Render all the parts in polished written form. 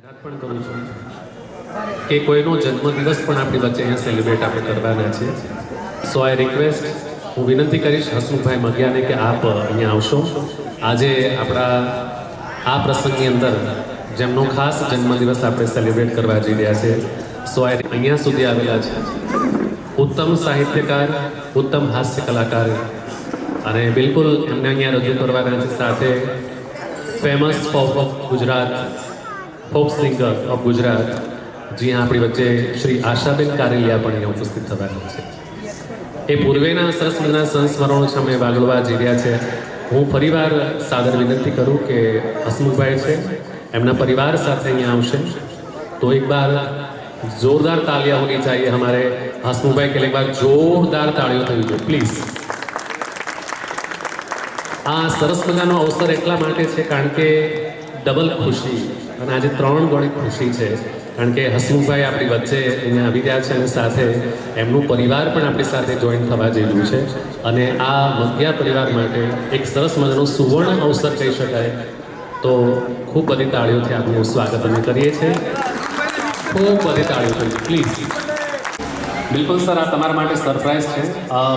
પણ કરું છું કે કોઈનો જન્મદિવસ પણ આપણી વચ્ચે અહીંયા સેલિબ્રેટ આપણે કરવાના છે. સો આઈ રિક્વેસ્ટ, હું વિનંતી કરીશ હસમુખભાઈ મગિયાને કે આપ અહીંયા આવશો. આજે આપણા આ પ્રસંગની અંદર જેમનો ખાસ જન્મદિવસ આપણે સેલિબ્રેટ કરવા જઈ રહ્યા છે, સો અહીંયા સુધી આવેલા છે ઉત્તમ સાહિત્યકાર, ઉત્તમ હાસ્ય કલાકાર, અને બિલકુલ એમને અહીંયા રજૂ કરવાના છે સાથે famous pop of Gujarat, folk singer of Gujarat, જી હા, આપણી વચ્ચે શ્રી આશાબેન કારેલિયા પણ અહીંયા ઉપસ્થિત થવાના છે. એ પૂર્વેના સરસ મજાના સંસ્મરણો છે અમે વાગળવા જઈ રહ્યા છે. હું ફરીવાર સાદર વિનંતી કરું કે હસમુખભાઈ છે એમના પરિવાર સાથે અહીંયા આવશે તો એક બાર जोरदार तालियां होनी चाहिए हमारे हसमुखभाई के लिए. एक बार जोरदार तालियों थी જોઈએ પ્લીઝ. આ સરસ મજાનો અવસર એટલા માટે છે કારણ કે ડબલ ખુશી, અને આજે 3 ગણી ખુશી છે કારણ કે હસમુખભાઈ આપણી વચ્ચે અહીંયા આવી રહ્યા છે અને સાથે એમનું પરિવાર પણ આપણી સાથે જોઈન થવા જઈ રહ્યું છે. અને આ મગિયા પરિવાર માટે એક સરસ મજાનો સુવર્ણ અવસર કહી શકાય. તો ખૂબ બધી તાળીઓથી આપનું સ્વાગત અમે કરીએ છીએ. ખૂબ બધી તાળીઓ કરી પ્લીઝ. બિલકુલ સર, આ તમારા માટે સરપ્રાઈઝ છે.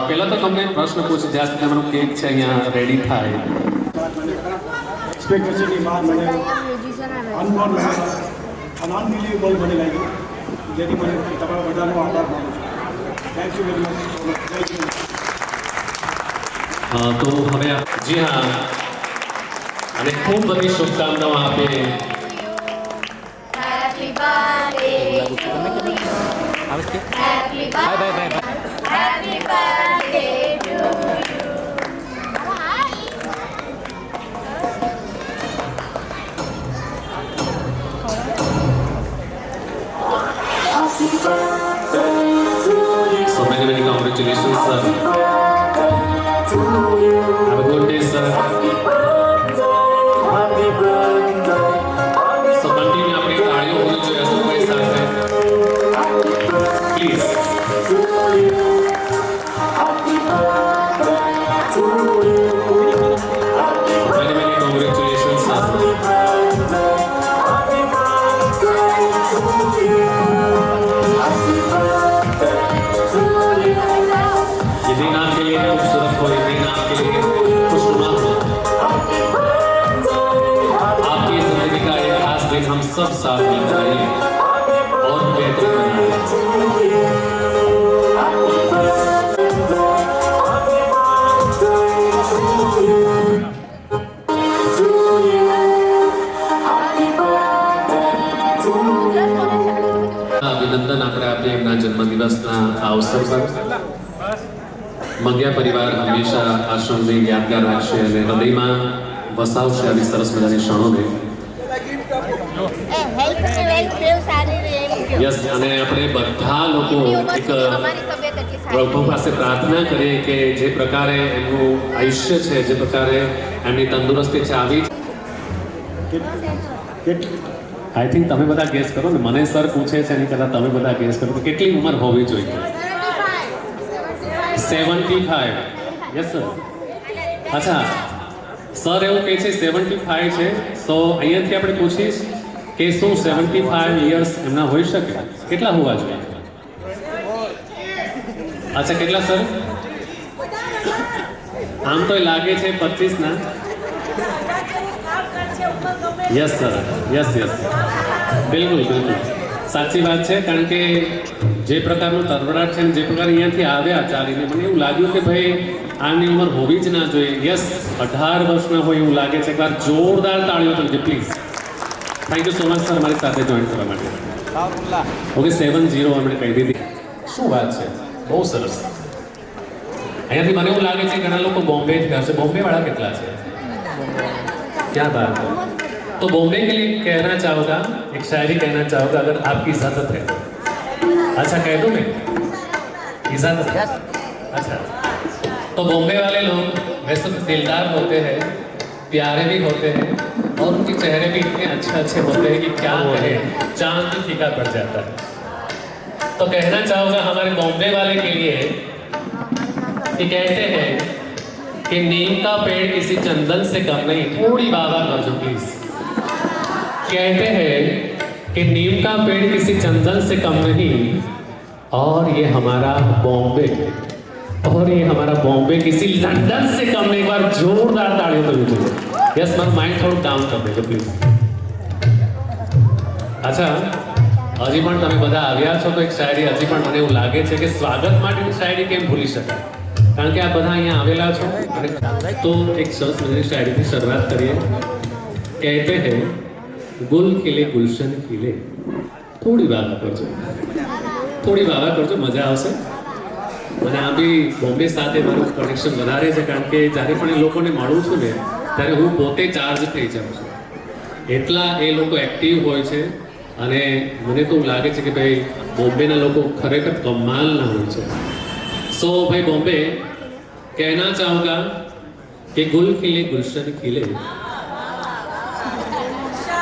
પહેલાં તો તમને પ્રશ્ન પૂછું, જ્યાં સુધી તમારું કેક છે અહીંયા રેડી થાય. એક્સપેક્ટેશનની બહાર મને અનબોર્ન અનબિલીવેબલ મને લાગ્યું, જેથી મને તમારા બધાનો આભાર માનું છું. Thank you very much. તો હવે જી હા, અને ખૂબ બધી શુભકામનાઓ આપે. Happy birthday to you. Happy birthday. Happy birthday to you. So many congratulations, sir. Have a good day, sir. So continue આપણી તાળીઓ હોવી જોઈએ હસમુખભાઈ સાથે. Please. Many congratulations, sir. ये दिन आपके लिए खूबसूरत हो, ये दिन आपके लिए खुशनुमा हो. आपकी जिंदगी का एक खास दिन हम सब साथ मिलकर आइए और बेहतर बनाएं. અભિનંદન આપણે આપીએ એમના જન્મદિવસના આ અવસર પર. મગિયા પરિવાર હંમેશા આ ક્ષણને યાદગાર રાખશે અને હૃદયમાં વસાવશે આવી સરસ મજાની ક્ષણોને. યસ, અને આપણે બધા લોકો એક પ્રભુ પાસે પ્રાર્થના કરીએ કે જે પ્રકારે એમનું આયુષ્ય છે, જે પ્રકારે એમની તંદુરસ્તી છે, આવી આઈ થિંક તમે બધા ગેસ કરો ને. મને સર પૂછે છે એની કરતાં તમે બધા ગેસ કરો કે કેટલી ઉંમર હોવી જોઈએ. 75. Yes sir. અચ્છા, સર એવું કહે છે 75 છે. સો અહીંયાથી આપણે પૂછીશ કે શું 75 યર્સ એમના હોઈ શકે? કેટલા હોવા જોઈએ? અચ્છા, કેટલા સર? આમ તો લાગે છે 25 ના. યસ સર, યસ બિલકુલ સાચી વાત છે. કારણ કે જે પ્રકારનું તરવડાટ છે ને જે પ્રકાર અહીંયાથી આવ્યા ચાલીને, મને એવું લાગ્યું કે ભાઈ આની ઉંમર હોવી જ ના જોઈએ. યસ, 18 વર્ષના હોય એવું લાગે છે. એકવાર જોરદાર તાળીઓ કરજો please. Thank you so much sir મારી સાથે જોઈન કરવા માટે. ઓકે, 70 અમને કહી દીધી. શું વાત છે, બહુ સરસ. અહીંયાથી મને એવું લાગે છે ઘણા લોકો બોમ્બેથી આવશે. બોમ્બે વાળા કેટલા છે? क्या बात है. तो बॉम्बे के लिए कहना चाहूँगा, एक शायरी कहना चाहूँगा अगर आपकी इजाज़त है. अच्छा कह दूँ मैं? इजाज़त है? अच्छा, तो बॉम्बे वाले लोग वैसे तो दिलदार होते हैं, प्यारे भी होते हैं और उनके चेहरे भी इतने अच्छे होते हैं कि क्या कहें, चांद भी फीका पड़ जाता है. तो कहना चाहूँगा हमारे बॉम्बे वाले के लिए कि कहते हैं कि नीम का पेड़ किसी चंदन से कम नहीं. थोड़ी बाबा कर दो प्लीज. कहते हैं कि नीम का पेड़ किसी चंदन से कम नहीं, और ये हमारा बॉम्बे, और ये हमारा बॉम्बे किसी लंदन से कम नहीं। एक बार जोरदार तालियों तो लीजिए। यस, माરું માઇન્ડ થોડું ડાઉન કરી દેજો પ્લીઝ. અચ્છા, હજી પણ તમે બધા આવ્યા છો તો એક શાયરી હજી પણ મને એવું લાગે છે કે સ્વાગત માટેની શાયરી કેમ ભૂલી શકાય, કારણ કે આ બધા અહીંયા આવેલા છો. અને તો એક સરસ મજાની શાયરીથી શરૂઆત કરીએ. કહેતે હે ગુલ ખીલે ગુલશન ખીલે, થોડી વાવા કરજો, થોડી વાવા કરજો, મજા આવશે. મને આ બી બોમ્બે સાથે મારું કનેક્શન વધારે છે, કારણ કે જ્યારે પણ એ લોકોને મળું છું ને ત્યારે હું પોતે ચાર્જ થઈ જાઉં છું. એટલા એ લોકો એક્ટિવ હોય છે. અને મને તો લાગે છે કે ભાઈ બોમ્બેના લોકો ખરેખર કમાલના હોય છે. સો ભાઈ બોમ્બે, કહેના ચાહુંગા कि गुल खिले गुलशन खिले,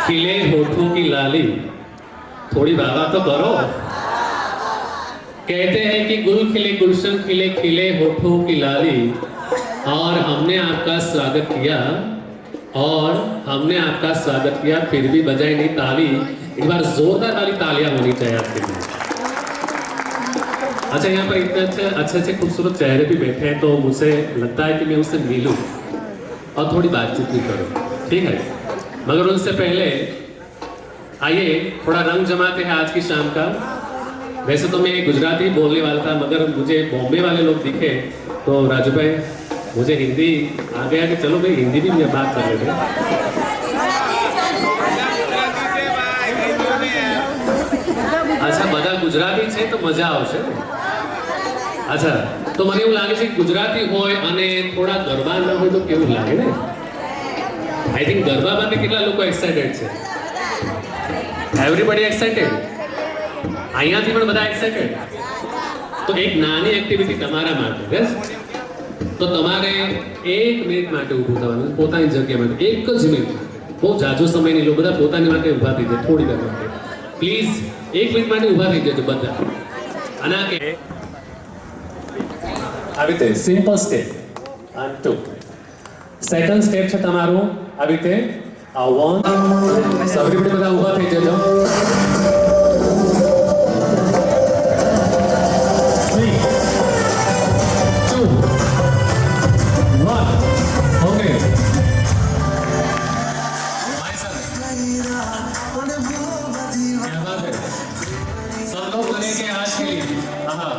खिले होठों की लाली, थोड़ी वावा तो करो. कहते हैं कि गुल खिले गुलशन खिले, खिले होठों की लाली, और हमने आपका स्वागत किया, और हमने आपका स्वागत किया, फिर भी बजाई नहीं ताली. एक बार जोरदार वाली तालियां होनी चाहिए आपके लिए. अच्छा, यहाँ पर इतने अच्छे अच्छे खूबसूरत चेहरे भी बैठे हैं, तो मुझे लगता है कि मैं उससे मिलूं और थोड़ी बातचीत भी करूं, ठीक है. मगर उनसे पहले आइए थोड़ा रंग जमाते हैं आज की शाम का. वैसे तो मैं गुजराती बोलने वाला था, मगर मुझे बॉम्बे वाले लोग दिखे तो राजू भाई मुझे हिंदी आ गया कि चलो भाई हिंदी भी मैं बात कर लेते हैं. अच्छा, બધા ગુજરાતી છે તો મજા આવશે. अच्छा, तो મને એવું લાગે છે કે ગુજરાતી હોય અને થોડા ગરબા ન હોય તો કેવું લાગે ને. આઈ થિંક ગરબા માટે કેટલા લોકો એક્સાઇટેડ છે? Everybody excited? અહીંયાથી પણ બધા એક્સાઇટેડ? તો એક નાની એક્ટિવિટી તમારા માટે, બસ. તો તમારે 1 મિનિટ માટે ઊભું થવાનું, પોતાની જગ્યા માટે 1 જ મિનિટ. બહુ જાજો સમય નહીં લો, બધા પોતાની માટે ઊભા થઈ જાય થોડી વાર માટે. પ્લીઝ 1 મિનિટ માટે ઊભા થઈ જજો બધા. અને આ કે આવી રીતે સિમ્પલ સ્ટેપ 1 2. સેકન્ડ સ્ટેપ છે તમારું આવી રીતે આ 1. એવરીબડી બધા ઊભા થઈ જજો. 3 2 1. ઓકે, क्या बात है. सब लोग बनेंगे आज के लिए. हाँ,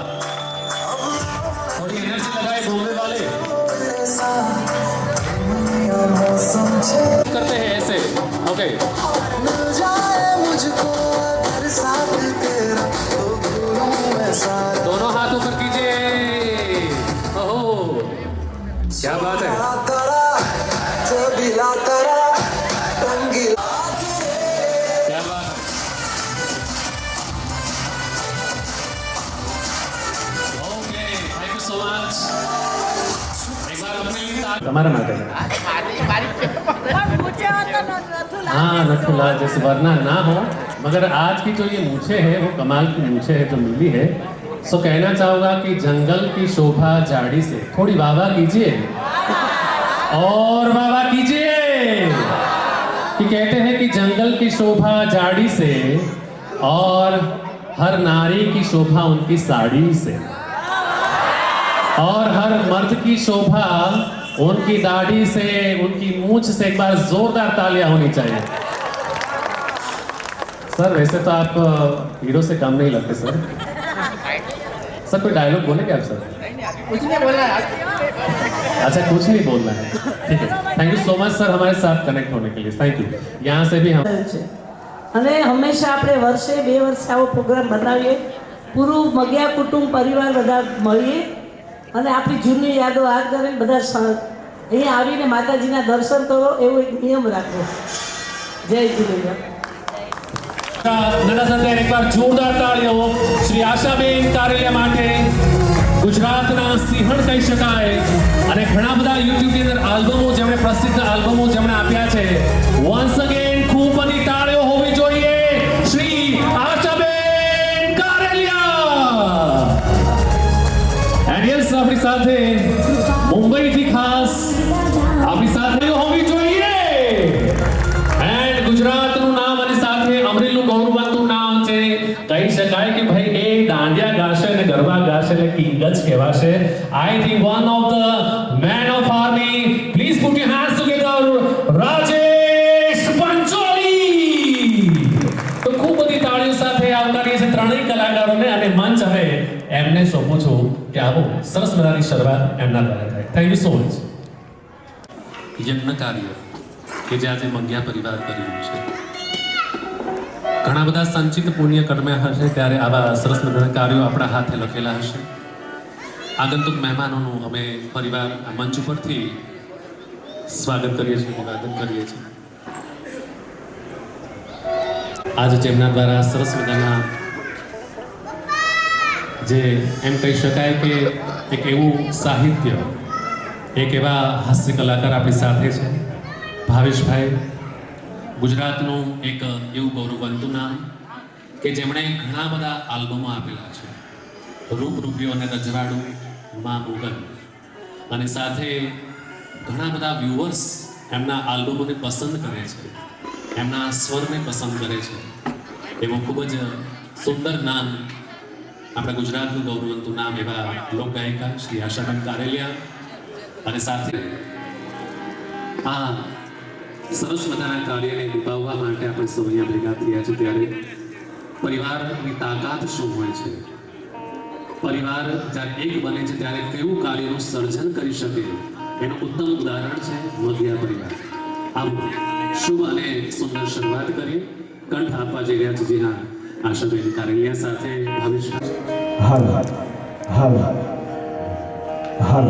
थोड़ी एनर्जी लगाए बोलने वाले. करते हैं ऐसे. ओके, दोनों हाथ ऊपर कीजिए. ओहो, क्या बात है. क्या बात है. Okay, thank you so much. एक बार अपने लिए તમારા માટે. हाँ, नथुला जैसे वरना ना हो, मगर आज की जो ये मूछें है वो कमाल की मूछें है जो मिली है. सो कहना चाहूँगा कि जंगल की शोभा झाड़ी से, थोड़ी वाह कीजिए और वाह कीजिए. कि कहते हैं कि जंगल की शोभा झाड़ी से, और हर नारी की शोभा उनकी साड़ी से, और हर मर्द की शोभा उनकी दाढ़ी से, उनकी मूंछ से. एक बार जोरदार तालियां होनी चाहिए. सर वैसे तो आप हीरो से कम नहीं लगते सर. सर कोई डायलॉग बोले क्या आप सर? कुछ नहीं बोलना है. अच्छा, कुछ नहीं बोलना है, ठीक है. Thank you so much sir हमारे साथ कनेक्ट होने के लिए. Thank you. यहाँ से भी हम અને હંમેશા આપણે વર્ષે 2 વર્ષે આવો પ્રોગ્રામ બનાવીએ, પૂરું મગ્યા કુટુંબ પરિવાર બધા મળીએ અને આપણી જૂની યાદો યાદ કરીને બધા અહીંયા આવીને માતાજીના દર્શન કરો, એવો એક નિયમ રાખો. જય ઝૂલેલાલ. નાના સંતાન એક વાર જોરદાર તાળીઓ શ્રી આશાબેન કારેલિયા માટે. ગુજરાતના સિંહણ કહી શકાય, અને ઘણા બધા યુટ્યુબની અંદર આલ્બમો, જેમણે પ્રસિદ્ધ આલ્બમો જેમણે આપ્યા છે. વન્સ અગેન ખૂબ બધી તાળીઓ હોવી જોઈએ શ્રી આશાબેન કારેલિયા. એન્ડ યસ, આપણી સાથે મુંબઈથી ખાસ આપણી સાથે હોવી જોઈએ. એન્ડ ગુજરાતનું નામ અને સાથે અમરેલીનું ગૌરવ દિગ્ગજ કહેવાશે. I think one of the man of army. Please put your hands together. Rajesh Pancholi. તો ખૂબ બધી તાળીઓ સાથે આવકારીએ છે ત્રણેય કલાકારોને અને મંચ હવે એમને સોંપું છું કે આવો સરસ મજાની શરૂઆત એમના દ્વારા થાય. Thank you so much. યજ્ઞ કાર્ય કે જે આજે મંગ્યા પરિવાર કરી રહ્યું છે, ઘણા બધા સંચિત પુણ્ય કર્મ્યા હશે ત્યારે આવા સરસ મજાના કાર્યો આપણા હાથે લખેલા હશે. આગંતુક મહેમાનોનું અમે પરિવાર આ મંચ ઉપરથી સ્વાગત કરીએ છીએ, અભિવાદન કરીએ છીએ. આજે જેમના દ્વારા સરસ મજાના જે એમ કહી શકાય કે એક એવું સાહિત્ય, એક એવા હાસ્ય કલાકાર આપણી સાથે છે ભાવેશભાઈ. ગુજરાતનું એક એવું ગૌરવવંતું નામ કે જેમણે ઘણા બધા આલ્બમો આપેલા છે. રૂપ રૂપિયો અને રજવાડું, માં મુગલ, અને સાથે ઘણા બધા વ્યુઅર્સ એમના આલ્બમોને પસંદ કરે છે, એમના સ્વરને પસંદ કરે છે. એવું ખૂબ જ સુંદર નામ, આપણા ગુજરાતનું ગૌરવવંતું નામ એવા લોકગાયિકા શ્રી આશાબેન કારેલિયા. અને સાથે આ સરસ મજાના કાર્યને નિભાવવા માટે આપણે સૌ અહીંયા ભેગા થયા છે ત્યારે પરિવારની તાકાત શું હોય છે, પરિવાર જ્યારે એક બને છે ત્યારે કેવું કાર્યનું સર્જન કરી શકે એનું ઉત્તમ ઉદાહરણ છે મોદિયા પરિવાર. આવું શુભ અને સુંદર શરૂઆત કરીએ. કંઠ આપવા જઈ રહ્યા છે જી હા આશાબેન કારેલિયા સાથે ભાવેશભાઈ. હાલ હાલ હાલ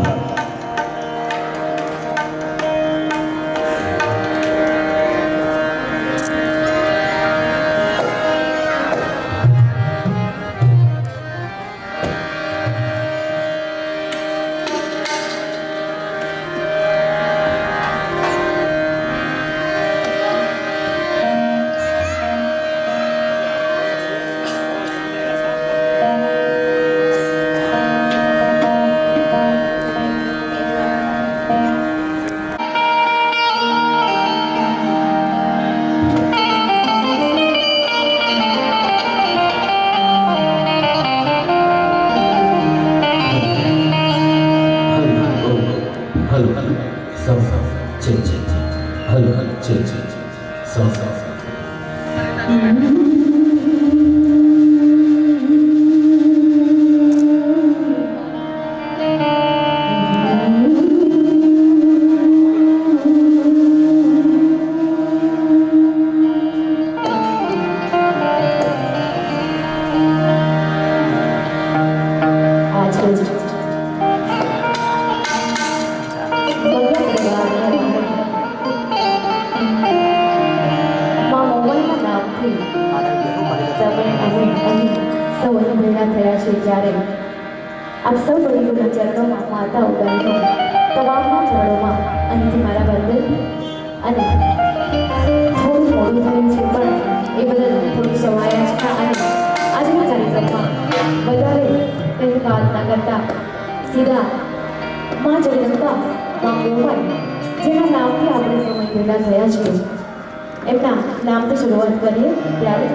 આપ સૌ વડીલોના ચરણોમાં, માતાઓ બહેનો તમામના ચરણોમાં અહીંથી મારા વંદન. અને થોડું મોડું થયું છે પણ એ બદલ થોડી સવાયા છે. અને આજના કાર્યક્રમમાં વધારે કંઈ વાત ના કરતા સીધા મા જગદંબા, મા મોમાઈ, જેના નામથી આપણે સમય ભેગા થયા છીએ, એમના નામથી શરૂઆત કરીએ ત્યારે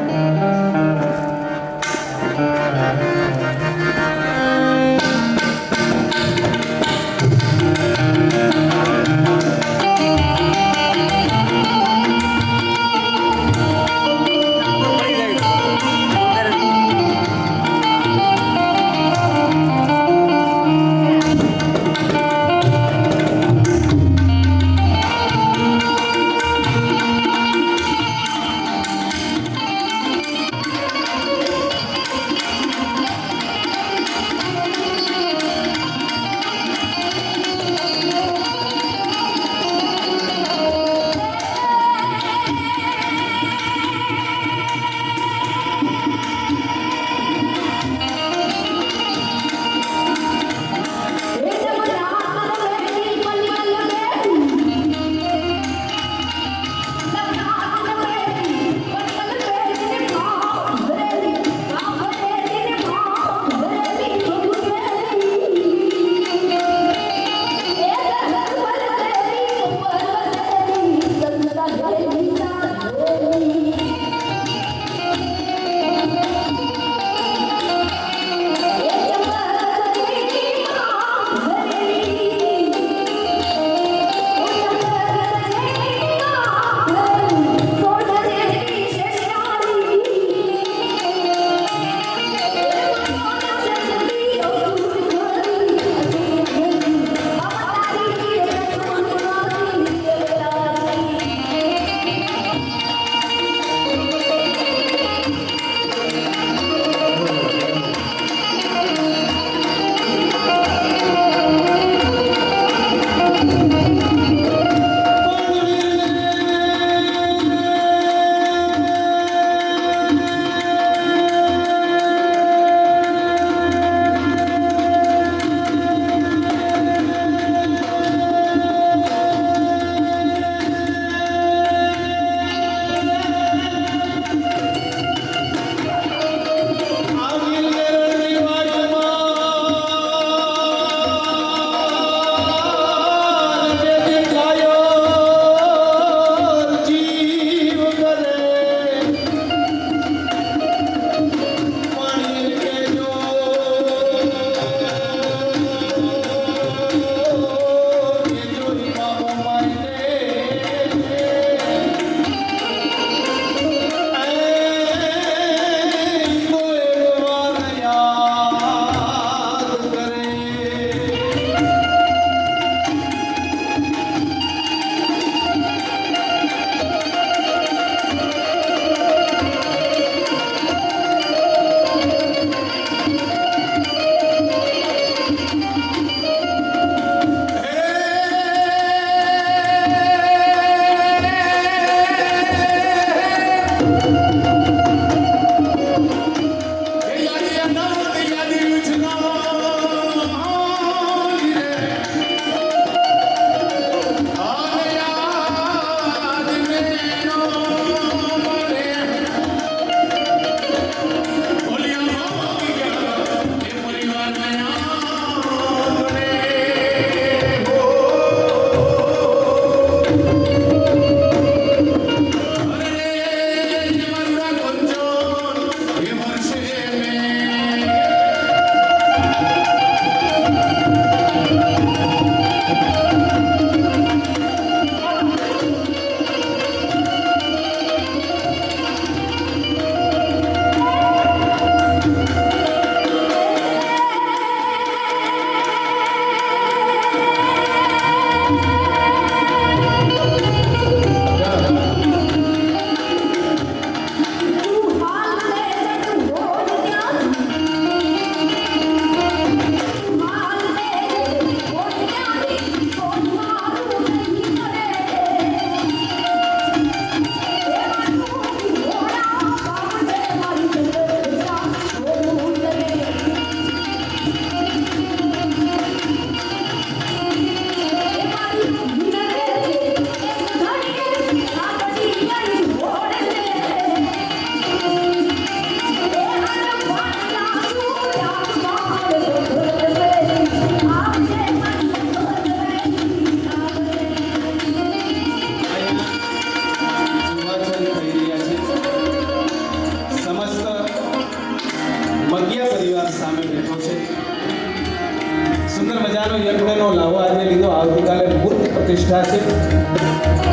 પ્રજાનો યજ્ઞનો લાવો આજે લીધો. આવતીકાલે મૂર્તિ પ્રતિષ્ઠા છે.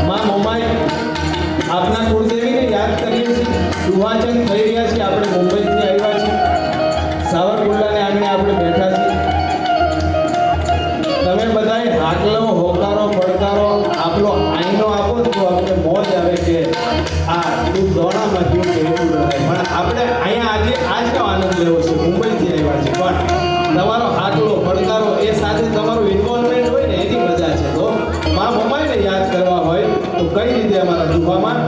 માં મોમાઈ આપના કુળદેવીને યાદ કરીએ છીએ. દુહાચન થઈ રહ્યા છીએ. આપણે મુંબઈથી આવ્યા છીએ. સાવરકુંડલાને આંગણે આપણે બેઠા છીએ. તમે બધાએ હાકલો, હોકારો, પડકારો આપણો આઈનો આપો તો આપણે મોજ આવે કે આ તું દોણામાં ગયું કે એવું રહે. પણ આપણે અહીંયા આજે આજનો આનંદ લેવો છે. મુંબઈથી આવ્યા છે પણ તમારો હાકલો, પડકારો એ સાથે તમારું ઇન્વોલ્વમેન્ટ હોય ને એની મજા છે. તો માં મમાઈને યાદ કરવા હોય તો કઈ રીતે અમારા જુબામાં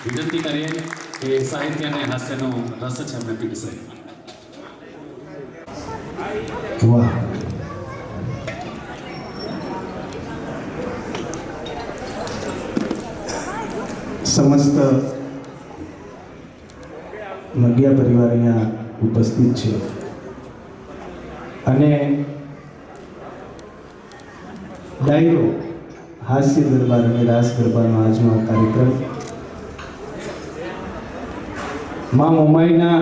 વિનંતી કરીએ કે સાહિત્ય અને હાસ્યનો રસ છે અમને પીરસે. વાહ, સમસ્ત મગિયા પરિવાર અહીંયા ઉપસ્થિત છે અને ડાયરો હાસ્ય દરબાર અને રાસ ગરબાનો આજનો આ કાર્યક્રમ મા મોમાઈના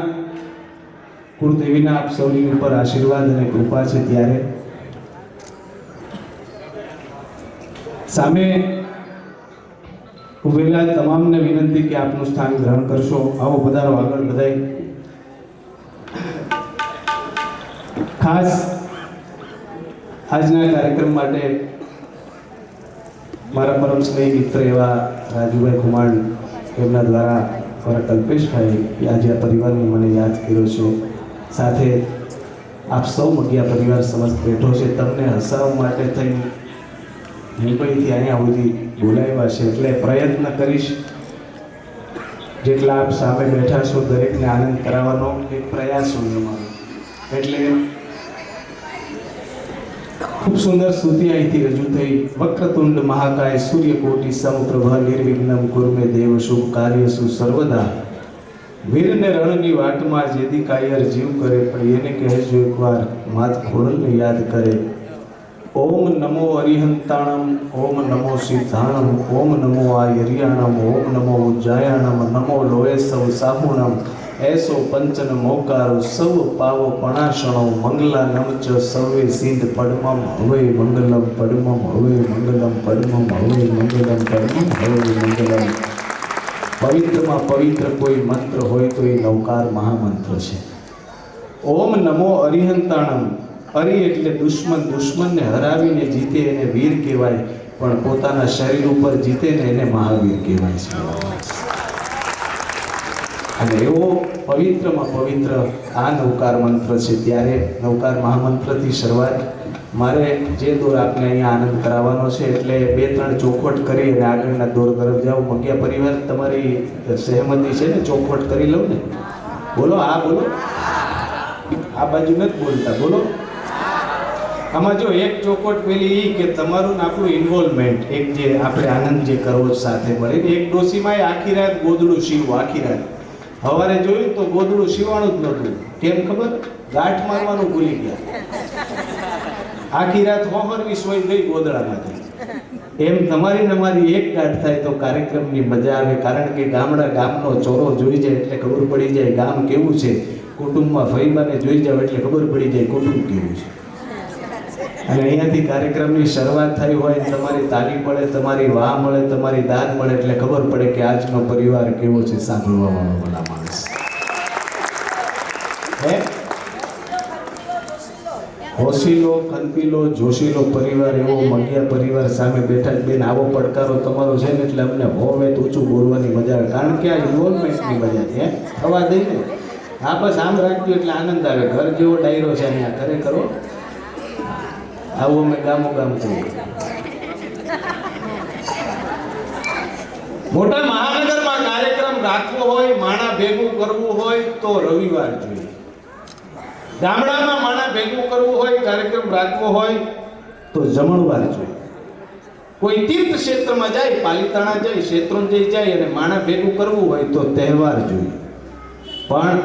કુળદેવીના આપ સૌની ઉપર આશીર્વાદ અને કૃપા છે. ત્યારે સામે ઉભેલા તમામને વિનંતી કે આપનું સ્થાન ગ્રહણ કરશો. આવો પધારો, આગળ બધાય. ખાસ આજના કાર્યક્રમ માટે મારા પરમ સ્નેહી મિત્ર એવા રાજુભાઈ કુમાર એમના દ્વારા મારા કલ્પેશભાઈ આજે આ પરિવારને મને યાદ કર્યો છે. સાથે આપ સૌ મગિયા પરિવાર સમસ્ત બેઠો છે. તમને હસાવવા માટે થઈ મુંબઈથી અહીંયા સુધી બોલાવ્યા છે, એટલે પ્રયત્ન કરીશ જેટલા આપ સામે બેઠા છો દરેકને આનંદ કરાવવાનો એક પ્રયાસ હોય અમારો. એટલે ખૂબ સુંદર સ્તુતિ અહીંથી રજૂ થઈ. વક્રતુંડ મહાકાય સૂર્યકોટી સમપ્રભ નિર્વિઘ્નમ કુર્મે દેવ શુભ કાર્યસુ સર્વદા. વીરને રણની વાટમાં જેદી કાયર જીવ કરે, પણ એને કહેજો એકવાર માત ખોડલને યાદ કરે. ઓમ નમો અરિહંતાણમ, ઓમ નમો સિદ્ધાણમ, ઓમ નમો આયરિયાણમ, ઓમ નમો ઉજ્જાયાણમ, નમો લોય સૌ સાહુણમ, એસો પંચન મોકારો સૌ પાવો પણાશણો, મંગલા નમચ સૌવે સિંધ પડમમ, હવે મંગલમ પડમમ, હવે મંગલમ પડમમ, હવે મંગલમ પડમમ, હવે મંગલમ. પવિત્રમાં પવિત્ર કોઈ મંત્ર હોય તો એ નવકાર મહામંત્ર છે. ઓમ નમો અરિહંતાણમ. અરિ એટલે દુશ્મન, દુશ્મનને હરાવીને જીતે એને વીર કહેવાય, પણ પોતાના શરીર ઉપર જીતે ને એને મહાવીર કહેવાય છે. અને એવો પવિત્રમાં પવિત્ર આ નવકાર મંત્ર છે. ત્યારે નવકાર મહામંત્રથી શરૂઆત મારે જે દોર આપને અહીંયા આનંદ કરાવવાનો છે, એટલે 2-3 ચોખવટ કરી અને આગળના દોર તરફ જાઓ. મગિયા પરિવાર તમારી સહેમતી છે ને? ચોખવટ કરી લઉં ને? બોલો હા, બોલો. આ બાજુ નથી બોલતા, બોલો. આમાં જો એક ચોખવટ પેલી એ કે તમારું ને આપણું ઇન્વોલ્વમેન્ટ, એક જે આપણે આનંદ જે કરવો સાથે મળીને. એક ડોસીમાં આખી રાત ગોદડું સીવું, આખી રાત. સવારે જોયું તો ગોદડું સીવાણું જ નહોતું. કેમ ખબર? ગાંઠ મારવાનું ભૂલી ગયા. આખી રાત હોહરવી સોઈ ગઈ ગોદડામાંથી. એમ તમારી ને મારી એક ગાંઠ થાય તો કાર્યક્રમની મજા આવે. કારણ કે ગામનો ચોરો જોઈ જાય એટલે ખબર પડી જાય ગામ કેવું છે. કુટુંબમાં ફઈબાને જોઈ જાવ એટલે ખબર પડી જાય કુટુંબ કેવું છે. અને અહીંયાથી કાર્યક્રમની શરૂઆત થઈ હોય, તમારી તાલી મળે, તમારી વાહ મળે, તમારી દાદ મળે એટલે ખબર પડે કે આજનો પરિવાર કેવો છે. સાંભળવા વાળો ભલા માણસ હે હોશીલો, કંતીલો, જોશીલો પરિવાર, એવો મગિયા પરિવાર સામે બેઠા જ. બેન આવો પડકારો તમારો છે ને એટલે અમને હોવે ઊંચું બોલવાની મજા આવે. કારણ કે આ ઇન્વોલ્વમેન્ટની મજા છે. થવા દઈને હા બસ આમ રાખજો એટલે આનંદ આવે. ઘર જેવો ડાયરો છે અહીંયા ખરેખર. આવું અમે ગામો ગામ કરીએ. મોટા મહાનગરમાં કાર્યક્રમ રાખવો હોય, માણા ભેગું કરવું હોય તો રવિવાર જોઈએ. ગામડામાં માણા ભેગું કરવું હોય, કાર્યક્રમ રાખવો હોય તો જમણવાર જોઈએ. કોઈ તીર્થ ક્ષેત્રમાં જાય, પાલિતાણા જાય, શેત્રુંજય જાય અને માણા ભેગું કરવું હોય તો તહેવાર જોઈએ. પણ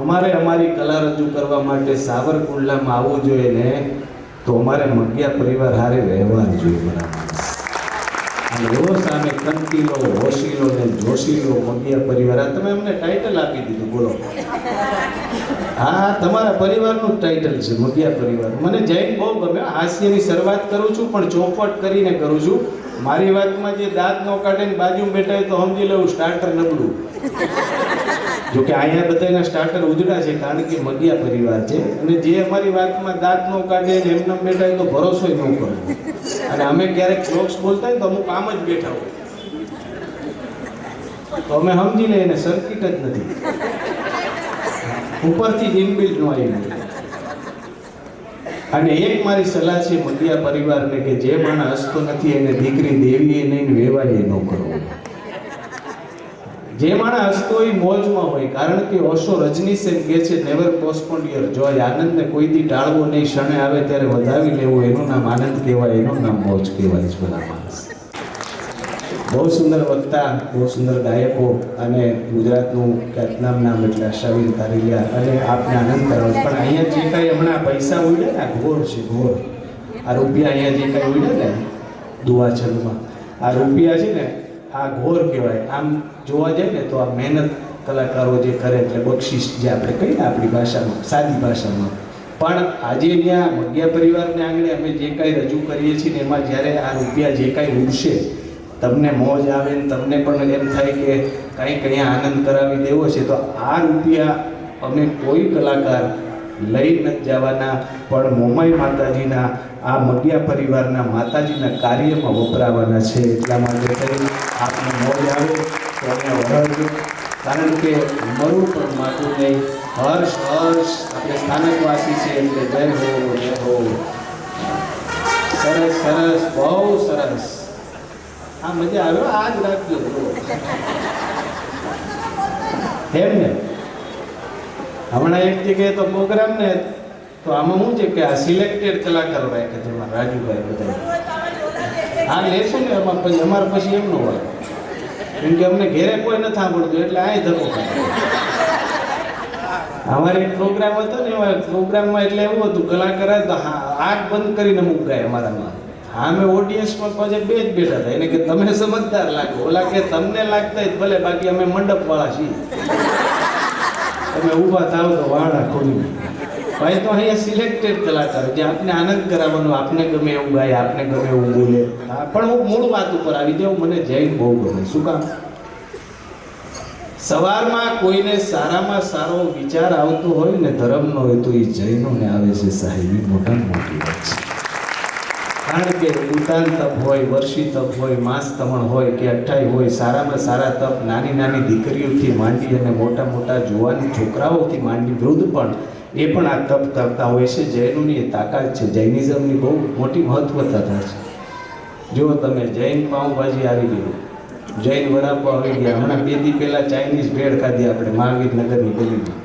અમારે અમારી કલા રજૂ કરવા માટે સાવરકુંડલામાં આવવું જોઈએ ને તો અમારે મગિયા પરિવાર હારે વ્યવહાર જોઈએ. બરાબર. અને એવો સામે કંતીલો, હોશીલો ને જોશીલો મગિયા પરિવાર. આ તમે અમને ટાઇટલ આપી દીધું. બોલો. હા, તમારા પરિવારનું ટાઇટલ છે મગિયા પરિવાર. મને જૈન બહુ ગમે. હાસ્યની શરૂઆત કરું છું પણ ચોપટ કરીને કરું છું. મારી વાતમાં જે દાંત ન કાઢે ને બાજુ બેઠા હોય તો સમજી લઉં સ્ટાર્ટર નબળું. જોકે અહીંયા બધાના સ્ટાર્ટર ઉજળા છે કારણ કે મગિયા પરિવાર છે. અને જે અમારી વાતમાં દાંત ન કાઢે ને એમને બેઠા હોય તો ભરોસો ન કરવો. અને અમે ક્યારેક જોક્સ બોલતા હોય તો અમુક આમ જ બેઠા હોય તો અમે સમજી લઈએ એને સર્કિટ જ નથી, ઉપરથી જ ઇનબિલ્ટ નો આવી. અને એક મારી સલાહ છે મગિયા પરિવારને કે જે માણસ હસતો નથી એને દીકરી દેવી એ નહીં, વેવાય ન કરવો. જે માણસ હસતો હોય મોજમાં હોય. કારણ કે ઓશો રજનીશ એમ કહે છે નેવર પોસ્ટપોન યોર જોય. આનંદને કોઈ દી ટાળવો નહીં, ક્ષણે આવે ત્યારે વધાવી લેવો. એનું નામ આનંદ કહેવાય, એનું નામ મોજ કહેવાય છે. બધા માણસ બહુ સુંદર વક્તા, બહુ સુંદર ગાયકો અને ગુજરાતનું ખ્યાતનામ નામ એટલે આશાવીર કારેલિયા અને આપને આનંદ કરો. પણ અહીંયા જે કાંઈ હમણાં પૈસા ઉડે ને આ ઘોર છે, ઘોર. આ રૂપિયા અહીંયા જે કાંઈ ઉડે ને દુઆછલમાં આ રૂપિયા છે ને આ ઘોર કહેવાય. આમ જોવા જાય ને તો આ મહેનત કલાકારો જે કરે એટલે બક્ષિસ જે આપણે કહીએ ને આપણી ભાષામાં, સાદી ભાષામાં. પણ આજે અહીંયા મગિયા પરિવારને આંગણે અમે જે કાંઈ રજૂ કરીએ છીએ ને એમાં જ્યારે આ રૂપિયા જે કાંઈ ઉડશે, તમને મોજ આવે ને તમને પણ એમ થાય કે કંઈક અહીંયા આનંદ કરાવી દેવો છે તો આ રૂપિયા અમે કોઈ કલાકાર લઈ નથી જવાના, પણ મોમાઈ માતાજીના આ મગિયા પરિવારના માતાજીના કાર્યમાં વપરાવાના છે. એટલા માટે કરી આપને મોજ આવે તો અમે વળાવજો. કારણ કે મરું પણ માથું નહીં. હર્ષ હર્ષ આપણે સ્થાનકવાસી છે એટલે જય હો, જય હો. સરસ સરસ, બહુ સરસ. આ મજા આવ્યો. આ જ રાખજો એમ ને. હમણાં એક જગ્યાએ તો પ્રોગ્રામ ને તો આમાં શું છે કે આ સિલેક્ટેડ કલાકારો રાખે છે. એમાં રાજુભાઈ બધા આ લેશું ને એમાં પછી અમારે પછી એમ ન હોય કેમ કે અમને ઘેરે કોઈ નથી સાંભળતું એટલે આ ધક્કો ખાય. અમારે એક પ્રોગ્રામ હતો ને એમાં પ્રોગ્રામમાં એટલે એવું હતું કલાકાર તો આંખ બંધ કરીને મૂક ગાય અમારામાં. હા, અમે ઓડિયન્સમાં પછી બે જ બેઠા હતા. એને કે તમે સમજદાર લાગો. ઓલા કે તમને લાગતા જ ભલે, બાકી અમે મંડપવાળા છીએ. તમે ઊભા થાવ તો વાળા ખોલી. ભાઈ તો અહીંયા સિલેક્ટેડ કલાકાર જે આપને આનંદ કરાવવાનો, આપને ગમે એવું ગાય, આપને ગમે એવું બોલે. હા, પણ હું મૂળ વાત ઉપર આવી જાઉં. મને જૈન બહુ ગમે. શું કામ? સવારમાં કોઈને સારામાં સારો વિચાર આવતો હોય ને ધર્મનો હોય તો એ જૈનોને આવે છે સાહેબ. એ મોટામાં મોટી વાત છે. કારણ કે ઉતાન તપ હોય, વર્ષી તપ હોય, માસ તમણ હોય કે અઠ્ઠાઈ હોય, સારામાં સારા તપ નાની નાની દીકરીઓથી માંડી અને મોટા મોટા જુવાન છોકરાઓથી માંડી વૃદ્ધ પણ એ પણ આ તપ કરતા હોય છે. જૈનોની એ તાકાત છે. જૈનિઝમની બહુ મોટી મહત્વતા છે. જો તમે જૈન પાઉંભાજી આવી ગયું, જૈન વડાપાવ આવી ગયા. હમણાં 2 દી પહેલાં ચાઇનીઝ ભેળ ખાધી આપણે મહાવીર નગરની ગલીમાં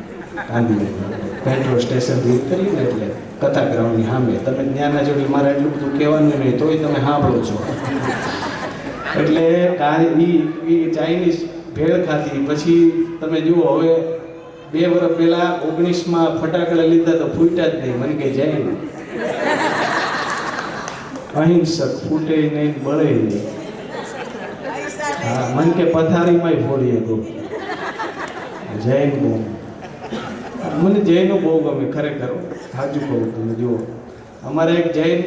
ગાંધી પેટ્રોલ સ્ટેશન રીત કરીને એટલે કથા ગ્રાઉન્ડની સામે. તમે જ્ઞાના છો એટલે મારે એટલું બધું કહેવાનું નહીં, તોય તમે સાંભળો છો. એટલે એ ચાઇનીઝ ભેળ ખાધી પછી તમે જુઓ હવે 2 વર્ષ પહેલાં 19માં ફટાકડા લીધા તો ફૂટ્યા જ નહીં. મને કહે જાય ને અહિંસક ફૂટે નહીં બળે નહીં. હા મન કે પથારીમાંય ફોડીએ તો જૈન બહુ મને જૈનો બહુ ગમે ખરેખર સાચું કહું તમે જુઓ અમારે એક જૈન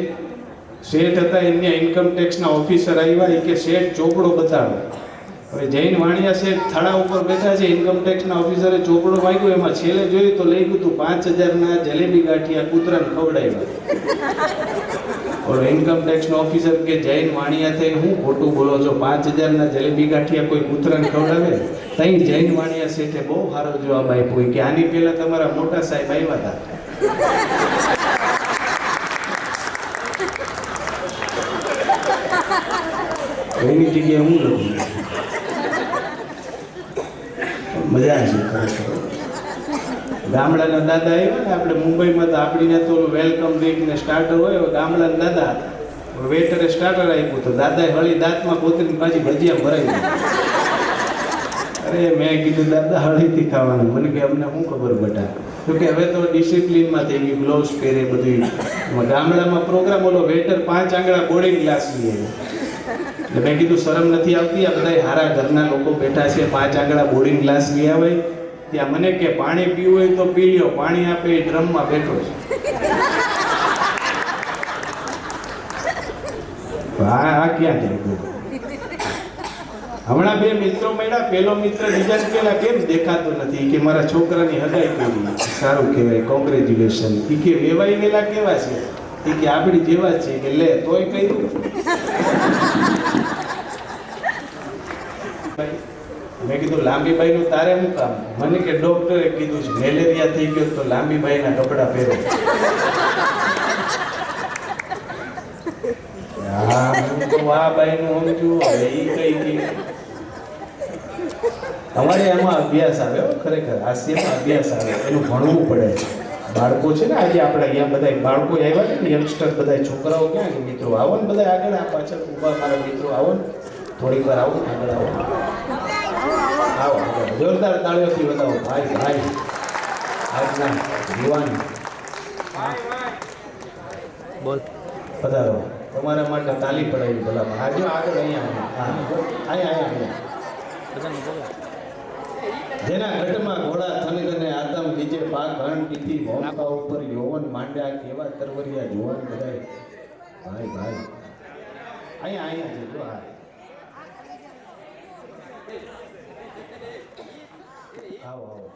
શેઠ હતા એમની ઇન્કમ ટેક્સના ઓફિસર આવ્યા એ કે શેઠ ચોપડો બતાવો. હવે જૈન વાણિયા શેઠ થાળા ઉપર બેઠા છે ઇન્કમ ટેક્સના ઓફિસરે ચોપડો માંગ્યો એમાં છેલ્લે જોયું તો લઈ ગયું તું 5000ના જલેબી ગાંઠિયા કૂતરાને ખવડાવ્યા. ઓલો ઇન્કમ ટેક્સનો ઓફિસર કે જૈન વાણિયા થઈને હું ખોટું બોલો છો 5000ના જલેબી ગાંઠિયા કોઈ કૂતરાને ખવડાવે? તઈ જૈન વાણિયા શેઠે બહુ સારો જવાબ આપ્યો કે આની પહેલા તમારા મોટા સાહેબ આવ્યા હતા. એની જગ્યાએ હું લખું મજા છે ખરેખર. ગામડાના દાદા આવ્યા ને આપણે મુંબઈમાં તો આપણીને તો વેલકમ ડ્રિંક ને સ્ટાર્ટર હોય. ગામડાના દાદા વેટરે સ્ટાર્ટર આપ્યું તો દાદાએ હળી દાંતમાં કોતરીને પાછી ભજીયા ભરાઈ દીધી. અરે મેં કીધું દાદા હળીથી ખાવાનું. મને કે અમને શું ખબર બટા તો કે હવે તો ડિસિપ્લિનમાં થઈ ગયું ગ્લોવ્સ પહેરે બધું. ગામડામાં પ્રોગ્રામ ઓલો વેટર 5 આંગળા બોર્ડિંગ ક્લાસ લઈએ એટલે મેં કીધું શરમ નથી આવતી? આ બધા હારા ઘરના લોકો બેઠા છે 5 આંગળા બોર્ડિંગ ક્લાસ લઈ આવે ત્યાં મને કે પાણી પીવું હોય તો પી લ્યો. પાણી આપે એ ડ્રમમાં બેઠો છે. આ ક્યાં જાય? હમણાં 2 મિત્રો મળ્યા. પેલો મિત્ર બીજાને પેલા કેમ દેખાતો નથી કે મારા છોકરાની હગાઈ કરી. સારું કહેવાય, કોંગ્રેચ્યુલેશન. એ કે વેવાઈ વેલા કેવા છે? એ કે આપણી જેવા જ છે. કે લે તોય કહ્યું. મેં કીધું લાંબીબાઈનું તારે શું કામ? મને કે ડોક્ટરે કીધું છે મેલેરિયા થઈ ગયો તો લાંબીબાઈના કપડાં પહેરો. હા હું તો આ બાઈનું સમજુ. હવે એ કઈ ગઈ અમારે એમાં અભ્યાસ આવે ખરેખર હાસ્યમાં અભ્યાસ આવે. એનું ભણવું પડે. બાળકો છે ને આજે આપણે અહીંયા બધા બાળકો આવ્યા છે ને યંગસ્ટર બધા છોકરાઓ ક્યાં મિત્રો આવો ને બધા આગળ આ પાછળ ઊભા મારા મિત્રો આવો ને થોડીક વાર આવો આગળ આવો આવો જોરદાર તાળીઓથી બતાવો ભાઈ ભાઈ આજના યુવાન બોલ પધારો. તમારા માટે તાલી પડાવી ભલામાં. આજો આગળ અહીંયા અહીંયા જેના ઘટમાં ઘોડા થનગને આતમ બીજે પાક હણ પીથી મોમકા ઉપર યૌવન માંડ્યા કેવા તરવરિયા જુવાન બધાય ભાઈ ભાઈ અહીંયા છે જો હા આવો આવો